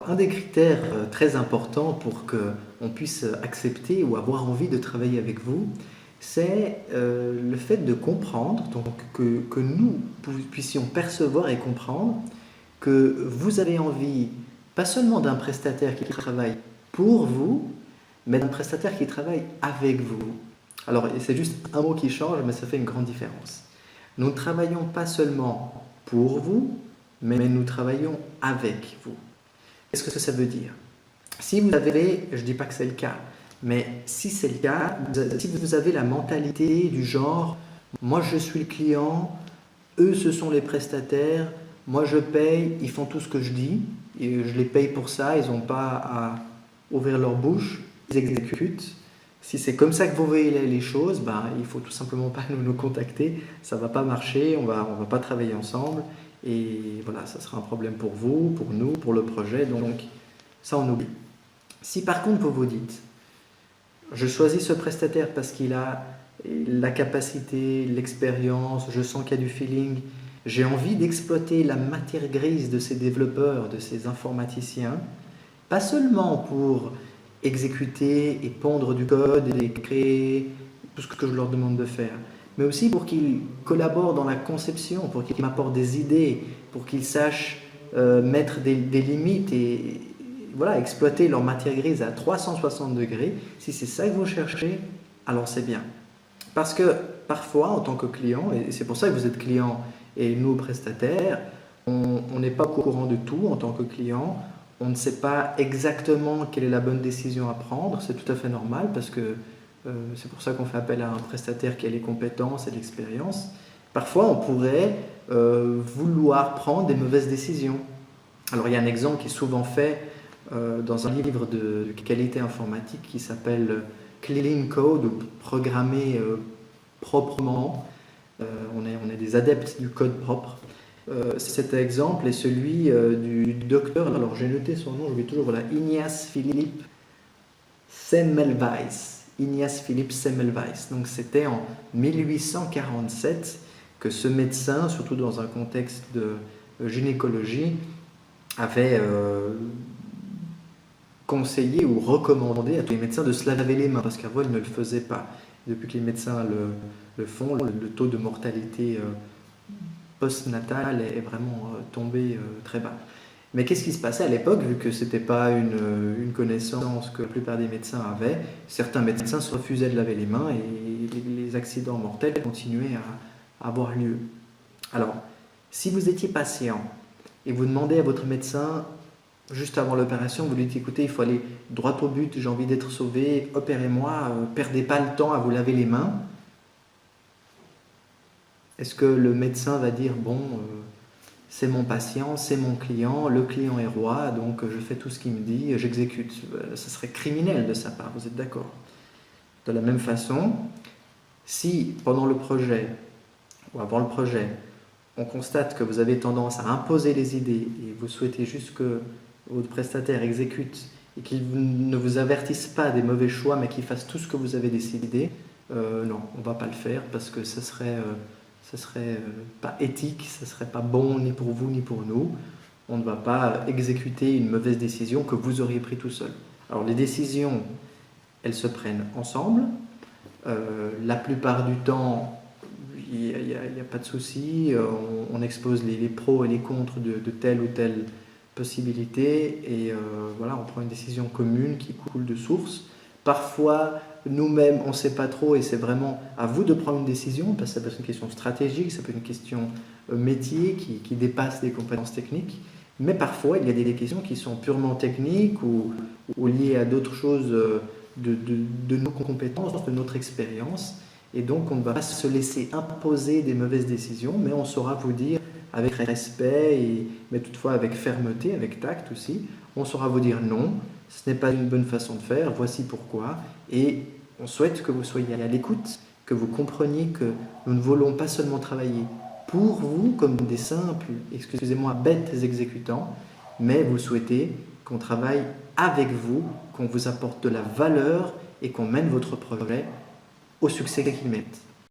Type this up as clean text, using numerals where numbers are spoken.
Un des critères très importants pour qu'on puisse accepter ou avoir envie de travailler avec vous, c'est le fait de comprendre, donc que nous puissions percevoir et comprendre que vous avez envie, pas seulement d'un prestataire qui travaille pour vous, mais d'un prestataire qui travaille avec vous. Alors, c'est juste un mot qui change, mais ça fait une grande différence. Nous ne travaillons pas seulement pour vous, mais nous travaillons avec vous. Qu'est-ce que ça veut dire? Si vous avez, je ne dis pas que c'est le cas, mais si c'est le cas, si vous avez la mentalité du genre, moi je suis le client, eux ce sont les prestataires, moi je paye, ils font tout ce que je dis, et je les paye pour ça, ils n'ont pas à ouvrir leur bouche, ils exécutent. Si c'est comme ça que vous voyez les choses, ben, il ne faut tout simplement pas nous contacter, ça ne va pas marcher, on va pas travailler ensemble, et voilà, ça sera un problème pour vous, pour nous, pour le projet, donc ça on oublie. Si par contre vous vous dites, je choisis ce prestataire parce qu'il a la capacité, l'expérience, je sens qu'il y a du feeling, j'ai envie d'exploiter la matière grise de ces développeurs, de ces informaticiens, pas seulement pour exécuter et pondre du code et créer tout ce que je leur demande de faire, mais aussi pour qu'ils collaborent dans la conception, pour qu'ils m'apportent des idées, pour qu'ils sachent mettre des limites et voilà, exploiter leur matière grise à 360 degrés. Si c'est ça que vous cherchez, alors c'est bien. Parce que parfois, en tant que client, et c'est pour ça que vous êtes client et nous prestataires, on n'est pas au courant de tout en tant que client, on ne sait pas exactement quelle est la bonne décision à prendre, c'est tout à fait normal parce que c'est pour ça qu'on fait appel à un prestataire qui a les compétences et l'expérience. Parfois, on pourrait vouloir prendre des mauvaises décisions. Alors, il y a un exemple qui est souvent fait dans un livre de qualité informatique qui s'appelle Clean Code, ou programmer proprement. On est des adeptes du code propre. Cet exemple est celui du docteur, alors j'ai noté son nom, je vais toujours, voilà, Ignace Philippe Semmelweis. Ignace Philippe Semmelweis. Donc c'était en 1847 que ce médecin, surtout dans un contexte de gynécologie, avait conseillé ou recommandé à tous les médecins de se laver les mains, parce qu'avant ils ne le faisaient pas. Depuis que les médecins le font, le taux de mortalité post-natale est vraiment tombé très bas. Mais qu'est-ce qui se passait à l'époque, vu que ce n'était pas une connaissance que la plupart des médecins avaient? Certains médecins se refusaient de laver les mains et les accidents mortels continuaient à avoir lieu. Alors, si vous étiez patient et vous demandez à votre médecin, juste avant l'opération, vous lui dites, écoutez, il faut aller droit au but, j'ai envie d'être sauvé, opérez-moi, perdez pas le temps à vous laver les mains. Est-ce que le médecin va dire, bon, c'est mon patient, c'est mon client, le client est roi, donc je fais tout ce qu'il me dit, j'exécute. Ce serait criminel de sa part, vous êtes d'accord? De la même façon, si pendant le projet ou avant le projet, on constate que vous avez tendance à imposer les idées et vous souhaitez juste que votre prestataire exécute et qu'il ne vous avertisse pas des mauvais choix, mais qu'il fasse tout ce que vous avez décidé, non, on ne va pas le faire parce que ce serait pas éthique, ce ne serait pas bon ni pour vous ni pour nous. On ne va pas exécuter une mauvaise décision que vous auriez prise tout seul. Alors les décisions, elles se prennent ensemble. La plupart du temps, il n'y a pas de souci. On expose les pros et les contres de telle ou telle possibilité et voilà, on prend une décision commune qui coule de source. Parfois, nous-mêmes, on ne sait pas trop et c'est vraiment à vous de prendre une décision parce que ça peut être une question stratégique, ça peut être une question métier qui dépasse des compétences techniques. Mais parfois, il y a des questions qui sont purement techniques ou liées à d'autres choses de nos compétences, de notre expérience. Et donc, on ne va pas se laisser imposer des mauvaises décisions, mais on saura vous dire avec respect, mais toutefois avec fermeté, avec tact aussi, on saura vous dire non, ce n'est pas une bonne façon de faire, voici pourquoi. Et on souhaite que vous soyez à l'écoute, que vous compreniez que nous ne voulons pas seulement travailler pour vous comme des simples, excusez-moi, bêtes exécutants, mais vous souhaitez qu'on travaille avec vous, qu'on vous apporte de la valeur et qu'on mène votre projet au succès qu'il mérite.